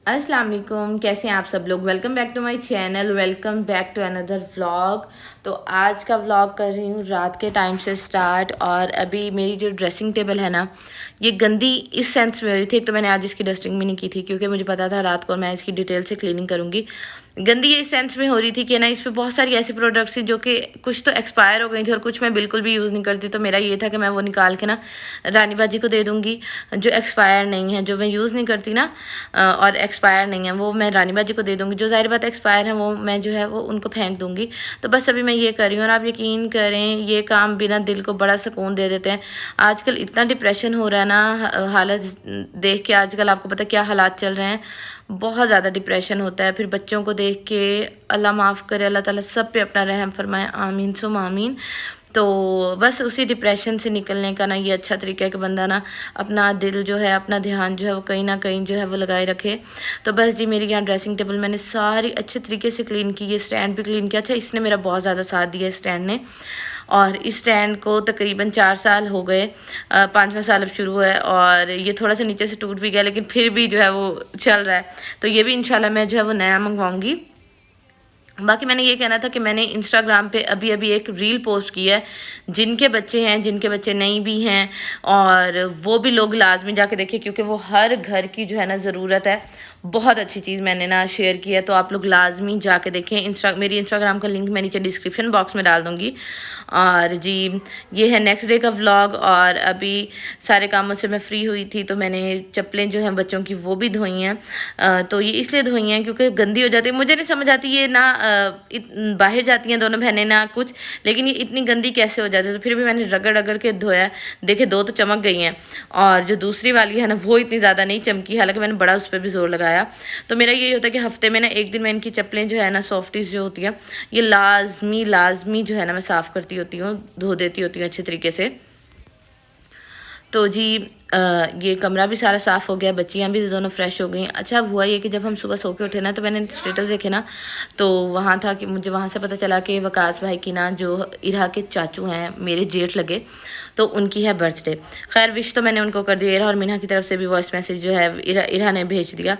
अस्सलाम वालेकुम, कैसे हैं आप सब लोग। Welcome back to my channel, welcome back to another vlog. तो आज का व्लॉग कर रही हूँ रात के टाइम से स्टार्ट। और अभी मेरी जो ड्रेसिंग टेबल है ना, ये गंदी इस सेंस में हो रही थी। एक तो मैंने आज इसकी डस्टिंग भी नहीं की थी क्योंकि मुझे पता था रात को मैं इसकी डिटेल से क्लीनिंग करूँगी। गंदी ये इस सेंस में हो रही थी कि ना इस पर बहुत सारी ऐसी प्रोडक्ट्स थी जो कि कुछ तो एक्सपायर हो गई थी और कुछ मैं बिल्कुल भी यूज़ नहीं करती। तो मेरा ये था कि मैं वो निकाल के ना रानी बाजी को दे दूँगी, जो एक्सपायर नहीं है, जो मैं यूज़ नहीं करती ना और एक्सपायर नहीं है वो मैं रानी बाजी को दे दूँगी। जो ज़ाहिर बात एक्सपायर है वो मैं जो है वो उनको फेंक दूँगी। तो बस अभी मैं ये कर रही हूँ और आप यकीन करें ये काम बिना दिल को बड़ा सुकून दे देते हैं। आजकल इतना डिप्रेशन हो रहा है ना, हालत देख के आजकल आपको पता क्या हालात चल रहे हैं। बहुत ज़्यादा डिप्रेशन होता है। फिर बच्चों को देख के अल्लाह माफ़ करे, अल्लाह ताला सब पे अपना रहम फरमाए, आमीन सुम आमीन। तो बस उसी डिप्रेशन से निकलने का ना ये अच्छा तरीका है कि बंदा ना अपना दिल जो है, अपना ध्यान जो है वो कहीं ना कहीं जो है वो लगाए रखे। तो बस जी मेरी यहाँ ड्रेसिंग टेबल मैंने सारी अच्छे तरीके से क्लीन की, ये स्टैंड भी क्लीन किया। अच्छा इसने मेरा बहुत ज़्यादा साथ दिया स्टैंड ने। और इस स्टैंड को तकरीबन 4 साल हो गए, 5वां साल अब शुरू है। और ये थोड़ा सा नीचे से टूट भी गया लेकिन फिर भी जो है वो चल रहा है। तो ये भी इंशाल्लाह मैं जो है वो नया मंगवाऊँगी। बाकी मैंने ये कहना था कि मैंने इंस्टाग्राम पे अभी अभी एक रील पोस्ट की है। जिनके बच्चे हैं, जिनके बच्चे नहीं भी हैं, और वो भी लोग लाजमी जाके देखें क्योंकि वो हर घर की जो है ना ज़रूरत है। बहुत अच्छी चीज़ मैंने ना शेयर की है, तो आप लोग लाजमी जाके देखें। मेरी इंस्टाग्राम का लिंक मैं नीचे डिस्क्रिप्शन बॉक्स में डाल दूँगी। और जी ये है नेक्स्ट डे का व्लॉग। और अभी सारे कामों से मैं फ्री हुई थी तो मैंने चप्पलें जो हैं बच्चों की वो भी धोई हैं। तो ये इसलिए धोई हैं क्योंकि गंदी हो जाती है। मुझे नहीं समझ आती ये ना बाहर जाती हैं दोनों बहनें ना कुछ, लेकिन ये इतनी गंदी कैसे हो जाती है। तो फिर भी मैंने रगड़ रगड़ के धोया। देखे 2 तो चमक गई हैं और जो दूसरी वाली है ना वो इतनी ज़्यादा नहीं चमकी, हालांकि मैंने बड़ा उस पर भी ज़ोर लगाया। तो मेरा यही होता है कि हफ्ते में ना एक दिन मैं इनकी चप्पलें जो है ना सॉफ्टीज जो होती है ये लाजमी जो है ना मैं साफ़ करती होती हूँ, धो देती होती हूँ अच्छे तरीके से। तो जी ये कमरा भी सारा साफ़ हो गया, बच्चियाँ भी दोनों फ्रेश हो गई। अच्छा अब हुआ ये कि जब हम सुबह सो के उठे ना तो मैंने स्टेटस देखे ना, तो वहाँ था कि मुझे वहाँ से पता चला कि वकास भाई की ना जो इरा के चाचू हैं, मेरे जेठ लगे, तो उनकी है बर्थडे। खैर विश तो मैंने उनको कर दिया। इरा और मीना की तरफ से भी वॉइस मैसेज जो है इरा ने भेज दिया।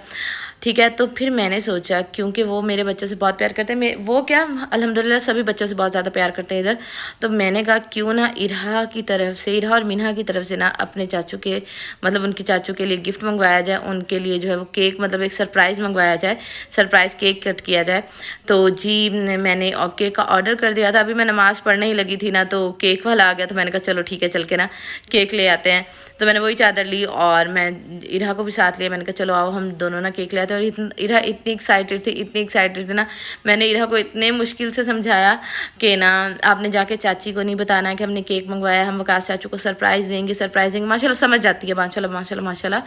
ठीक है, तो फिर मैंने सोचा क्योंकि वो मेरे बच्चों से बहुत प्यार करते हैं, वो क्या अल्हम्दुलिल्लाह सभी बच्चों से बहुत ज़्यादा प्यार करते हैं इधर। तो मैंने कहा क्यों ना इरा की तरफ से, इरा और मीना की तरफ से ना अपने चाचू के मतलब उनके चाचू के लिए गिफ्ट मंगवाया जाए। उनके लिए जो है वो केक मतलब एक सरप्राइज़ मंगवाया जाए, सरप्राइज़ केक कट किया जाए। तो जी मैंने केक का ऑर्डर कर दिया था। अभी मैं नमाज़ पढ़ने ही लगी थी ना तो केक वाला आ गया, तो मैंने कहा चलो ठीक है चल के ना केक ले आते हैं। तो मैंने वही चादर ली और मैं इरा को भी साथ लिया। मैंने कहा चलो आओ हम दोनों ना केक ले आते हैं। और इरा इतनी एक्साइटेड थी ना, मैंने इरा को इतने मुश्किल से समझाया कि ना आपने जाके चाची को नहीं बताना है कि हमने केक मंगवाया, हम वकास चाचू को सरप्राइज़ देंगे। माशाल्लाह समझ जाती है, माशाल्लाह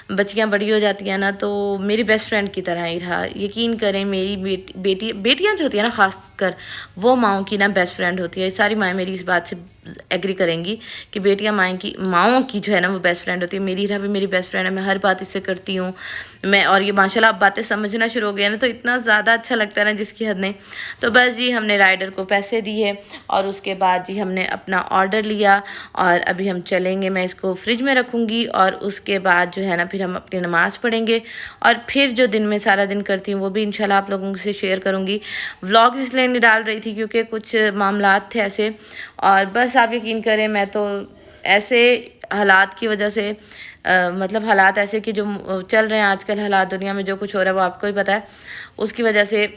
बच्चियाँ बड़ी हो जाती हैं ना तो मेरी बेस्ट फ्रेंड की तरह ही रहा। यकीन करें मेरी बेटियाँ जो होती हैं ना ख़ास कर वो माओं की ना बेस्ट फ्रेंड होती है। सारी माएँ मेरी इस बात से एग्री करेंगी कि बेटियाँ माओं की जो है ना वो बेस्ट फ्रेंड होती है। मेरी इरा भी मेरी बेस्ट फ्रेंड है, मैं हर बात इससे करती हूँ मैं। और ये माशाल्लाह अब बातें समझना शुरू हो गया ना तो इतना ज़्यादा अच्छा लगता है ना जिसकी हद नहीं। तो बस जी हमने राइडर को पैसे दिए और उसके बाद जी हमने अपना ऑर्डर लिया और अभी हम चलेंगे। मैं इसको फ्रिज में रखूँगी और उसके बाद जो है ना फिर हम अपनी नमाज़ पढ़ेंगे। और फिर जो दिन में सारा दिन करती हूँ वो भी इंशाल्लाह आप लोगों से शेयर करूँगी। व्लॉग्स इसलिए नहीं डाल रही थी क्योंकि कुछ मामलात थे ऐसे। और बस आप यकीन करें मैं तो ऐसे हालात की वजह से मतलब हालात ऐसे कि जो चल रहे हैं आजकल, हालात दुनिया में जो कुछ हो रहा है वो आपको ही पता है, उसकी वजह से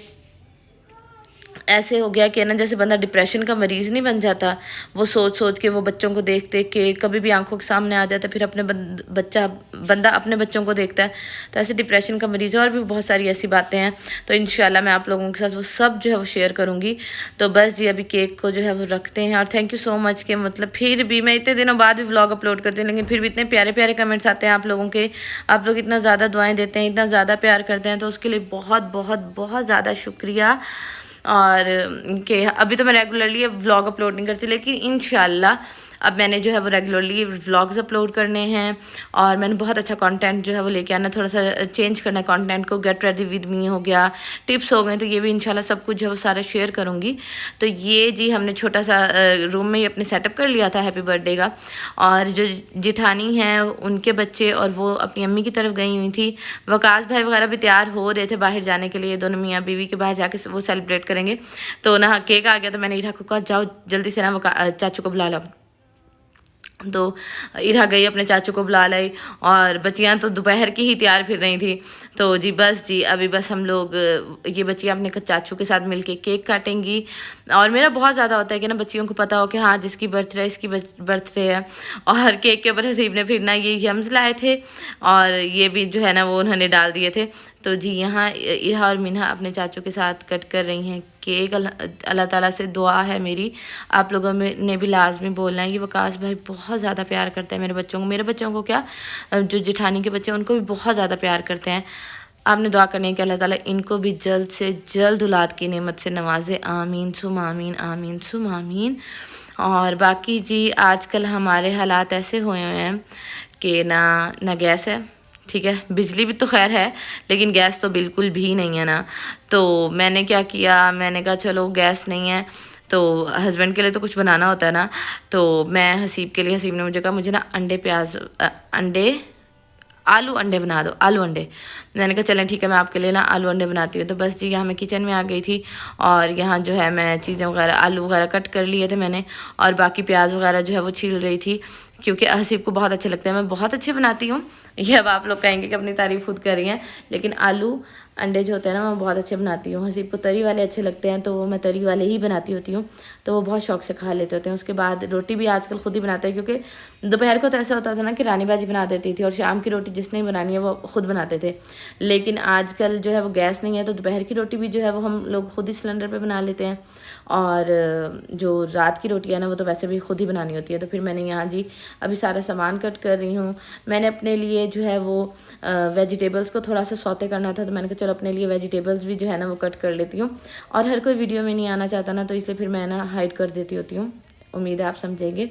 ऐसे हो गया कि ना जैसे बंदा डिप्रेशन का मरीज़ नहीं बन जाता। वो सोच के वो बच्चों को देख के कभी भी आंखों के सामने आ जाता है, फिर अपने बंदा अपने बच्चों को देखता है तो ऐसे डिप्रेशन का मरीज़ है। और भी बहुत सारी ऐसी बातें हैं तो इंशाल्लाह मैं आप लोगों के साथ वो सब जो है वो शेयर करूँगी। तो बस जी अभी केक को जो है वो रखते हैं। और थैंक यू सो मच के मतलब फिर भी मैं इतने दिनों बाद भी व्लॉग अपलोड करती हूँ लेकिन फिर भी इतने प्यारे प्यारे कमेंट्स आते हैं आप लोगों के। आप लोग इतना ज़्यादा दुआएँ देते हैं, इतना ज़्यादा प्यार करते हैं, तो उसके लिए बहुत बहुत बहुत ज़्यादा शुक्रिया। और कि अभी तो मैं रेगुलरली व्लॉग अपलोड नहीं करती लेकिन इंशाल्लाह अब मैंने जो है वो रेगुलरली व्लॉग्स अपलोड करने हैं और मैंने बहुत अच्छा कंटेंट जो है वो लेके आना, थोड़ा सा चेंज करना है कंटेंट को। गेट रेडी विद मी हो गया, टिप्स हो गए, तो ये भी इंशाल्लाह सब कुछ जो है वो सारा शेयर करूँगी। तो ये जी हमने छोटा सा रूम में ही अपने सेटअप कर लिया था हैप्पी बर्थडे का। और जो जिठानी हैं उनके बच्चे और वो अपनी अम्मी की तरफ गई हुई थी। वकास भाई वगैरह भी तैयार हो रहे थे बाहर जाने के लिए, दोनों मियाँ बीवी के बाहर जाके वो सेलिब्रेट करेंगे। तो ना केक आ गया, तो मैंने इरा को कहा जाओ जल्दी से ना चाचू को बुला लो। तो इरा गई अपने चाचू को बुला लाई और बच्चियां तो दोपहर की ही तैयार फिर रही थी। तो जी बस जी अभी बस हम लोग ये बच्चियां अपने चाचू के साथ मिलके केक काटेंगी। और मेरा बहुत ज़्यादा होता है कि ना बच्चियों को पता हो कि हाँ जिसकी बर्थडे इसकी बर्थडे है। और केक के ऊपर हसीब ने फिर ना ये यम्स लाए थे और ये भी जो है ना वो उन्होंने डाल दिए थे। तो जी यहाँ इरा और मिन्हा अपने चाचू के साथ कट कर रही हैं केक। अल्लाह ताला से दुआ है मेरी, आप लोगों में ने भी लाजमी बोलना है कि वकास भाई बहुत ज़्यादा प्यार करते हैं मेरे बच्चों को क्या, जो जिठानी के बच्चे उनको भी बहुत ज़्यादा प्यार करते हैं। आपने दुआ करनी है कि अल्लाह ताला इनको भी जल्द से जल्द औलाद की नेमत से नवाजे, आमीन सुम आमीन, आमीन सुम आमीन। और बाकी जी आजकल हमारे हालात ऐसे हुए हैं कि ना गैस है, ठीक है, बिजली भी तो खैर है लेकिन गैस तो बिल्कुल भी नहीं है ना। तो मैंने क्या किया, मैंने कहा चलो गैस नहीं है तो हस्बैंड के लिए तो कुछ बनाना होता है ना। तो मैं हसीब के लिए, हसीब ने मुझे कहा मुझे ना आलू अंडे बना दो, आलू अंडे। मैंने कहा चलें ठीक है मैं आपके लिए ना आलू अंडे बनाती हूँ। तो बस जी यहाँ मैं किचन में आ गई थी और यहाँ जो है मैं चीज़ें वगैरह आलू वगैरह कट कर लिए थे मैंने, और बाकी प्याज वगैरह जो है वो छील रही थी क्योंकि हसीब को बहुत अच्छे लगते हैं। मैं बहुत अच्छे बनाती हूँ, ये अब आप लोग कहेंगे कि अपनी तारीफ़ खुद कर रही हैं, लेकिन आलू अंडे जो होते हैं ना मैं बहुत अच्छे बनाती हूँ। हसीब को तरी वाले अच्छे लगते हैं तो वो मैं तरी वाले ही बनाती होती हूँ, तो वो बहुत शौक से खा लेते होते हैं। उसके बाद रोटी भी आजकल खुद ही बनाते हैं क्योंकि दोपहर को तो ऐसा होता था ना कि रानी बाजी बना देती थी और शाम की रोटी जिसने बनानी है वो खुद बनाते थे। लेकिन आजकल जो है वो गैस नहीं है तो दोपहर की रोटी भी जो है वो हम लोग खुद ही सिलेंडर पे बना लेते हैं, और जो रात की रोटी है ना वो तो वैसे भी खुद ही बनानी होती है। तो फिर मैंने यहाँ जी अभी सारा सामान कट कर रही हूँ। मैंने अपने लिए जो है वो वेजिटेबल्स को थोड़ा सा सौते करना था, तो मैंने कहा चलो अपने लिए वेजिटेबल्स भी जो है ना वो कट कर लेती हूँ। और हर कोई वीडियो में नहीं आना चाहता ना, तो इसलिए फिर मैं ना हाइड कर देती होती हूँ, उम्मीद है आप समझेंगे।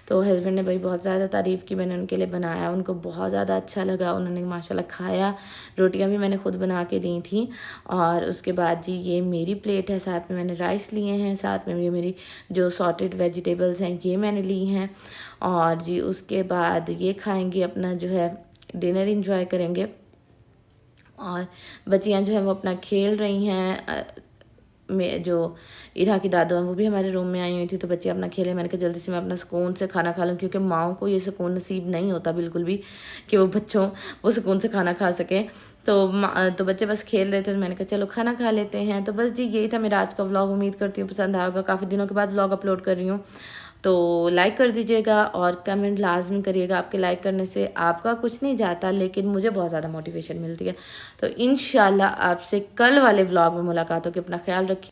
तो हस्बैंड ने भाई बहुत ज़्यादा तारीफ़ की, मैंने उनके लिए बनाया, उनको बहुत ज़्यादा अच्छा लगा, उन्होंने माशाल्लाह खाया। रोटियां भी मैंने खुद बना के दी थी। और उसके बाद जी ये मेरी प्लेट है, साथ में मैंने राइस लिए हैं, साथ में ये मेरी जो सॉटेड वेजिटेबल्स हैं ये मैंने ली हैं। और जी उसके बाद ये खाएंगे, अपना जो है डिनर इंजॉय करेंगे। और बच्चियाँ जो है वो अपना खेल रही हैं। में जो इरा की दादू हैं वो भी हमारे रूम में आई हुई थी, तो बच्चे अपना खेले। मैंने कहा जल्दी से मैं अपना सुकून से खाना खा लूँ क्योंकि माओं को ये सुकून नसीब नहीं होता बिल्कुल भी कि वो बच्चों वो सुकून से खाना खा सकें। तो बच्चे बस खेल रहे थे, तो मैंने कहा चलो खाना खा लेते हैं। तो बस जी यही था मेरा आज का व्लॉग, उम्मीद करती हूँ पसंद आएगा। काफ़ी दिनों के बाद व्लॉग अपलोड कर रही हूँ, तो लाइक कर दीजिएगा और कमेंट लाजमी करिएगा। आपके लाइक करने से आपका कुछ नहीं जाता लेकिन मुझे बहुत ज़्यादा मोटिवेशन मिलती है। तो इंशाल्लाह आपसे कल वाले व्लॉग में मुलाकात होगी। अपना ख्याल रखिए।